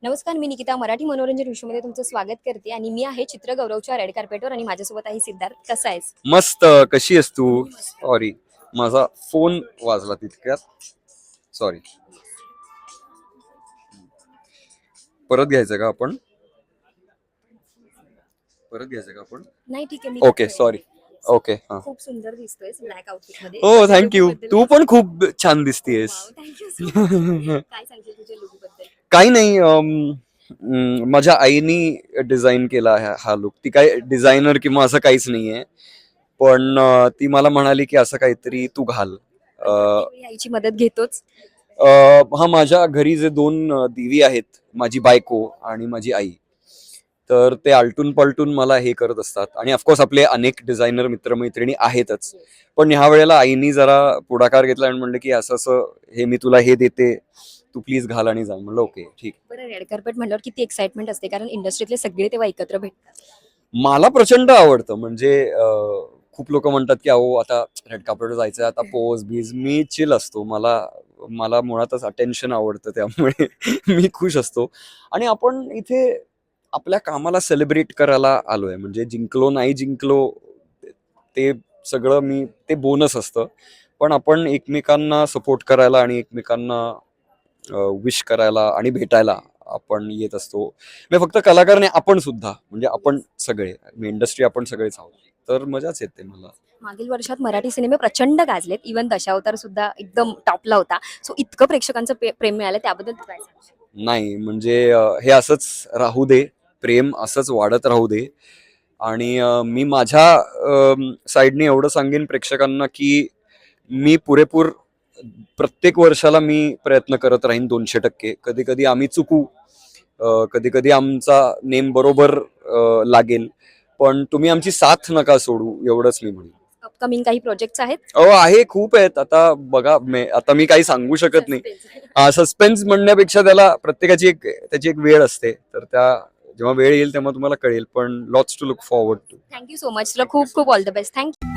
नमस्कार, मी निकिता मराठी मनोरंजन विश्वमध्ये तुमचं स्वागत करते आणि मी आहे चित्र गौरवच्या रेड कार्पेटवर आणि माझ्यासोबत आहे सिद्धार्थ. कसा आहेस? मस्त. कशी आहेस तू? सॉरी, माझा फोन वाजला तितक्यात. सॉरी. परत घ्यायचं का आपण? नाही ठीक आहे, मी ओके, सॉरी. ओके, हा. खूप सुंदर दिसतोयस ब्लॅक आउटफिट मध्ये. हो, थँक्यू. तू पण खूप छान दिसतेस. Thank you so much. काय सांगशील तुझ्या लुक बद्दल? काही नाही, माझ्या आईनी डिझाईन केला आहे हा लुक. ती काय डिझायनर किंवा असं काहीच नाहीये, पण ती मला म्हणाली की असं काहीतरी तू घाल. आईची मदत घेतोच. हा, माझ्या घरी जे दोन देवी आहेत, माझी बायको आणि माझी आई, तर ते आलटून पलटून मला हे करत असतात. आणि ऑफकोर्स आपले अनेक डिझायनर मित्रमैत्रिणी आहेतच, पण ह्या वेळेला आईनी जरा पुढाकार घेतला आणि म्हणलं की असं असं हे मी तुला हे देते, तू प्लीज घाल आणि जा. म्हणलं ओके ठीक. बरं, रेड कार्पेट म्हणल्यावर किती एक्साइटमेंट असते, कारण इंडस्ट्रीतले सगळे तेव्हा एकत्र भेटतात. मला प्रचंड आवडतं. म्हणजे खूप लोक म्हणतात की अहो आता रेड कार्पेटवर जायचं, आता पोज बीज. मी चिल असतो. मला मुळातच अटेन्शन आवडतं, त्यामुळे मी खुश असतो. आणि आपण इथे आपल्या कामाला सेलिब्रेट करायला आलोय. म्हणजे जिंकलो नाही जिंकलो ते सगळं ते बोनस असतं, पण आपण एकमेकांना सपोर्ट करायला आणि एकमेकांना विश करायला आणि भेटायला आपण येत असतो. म्हणजे फक्त कलाकार नाही, आपण सुद्धा. म्हणजे आपण सगळे इंडस्ट्री, आपण सगळेच आहोत. तर मजाच येते मला. मागील वर्षात मराठी सिनेमे प्रचंड गाजलेत. इव्हन दशावतार सुद्धा एकदम टॉपला होता. सो इतकं प्रेक्षकांचं प्रेम मिळालं, त्याबद्दल तू काय सांगशील? नाही म्हणजे हे असंच राहू दे, प्रेम असंच वाढत राहू दे. आणि मी माझ्या साईडने एवढं सांगेन प्रेक्षकांना की मी पुरेपूर प्रत्येक वर्षाला मी प्रयत्न करत राहीन 200%. कधी कधी आम्ही चुकू, कधी कधी आमचा नेम बरोबर लागेल, पण तुम्ही आमची साथ नका सोडू, एवढंच मी म्हणेन. अपकमिंग काही प्रोजेक्ट्स आहेत? आहे, खूप आहेत. आता बघा, आता मी काही सांगू शकत नाही. सस्पेन्स म्हणण्यापेक्षा त्याची एक वेळ असते, तर त्या जेव्हा वेळ येईल तेव्हा तुम्हाला कळेल. पण lots to look forward to. Thank you so much. तुला खूप खूप ऑल द बेस्ट. थँक्यू.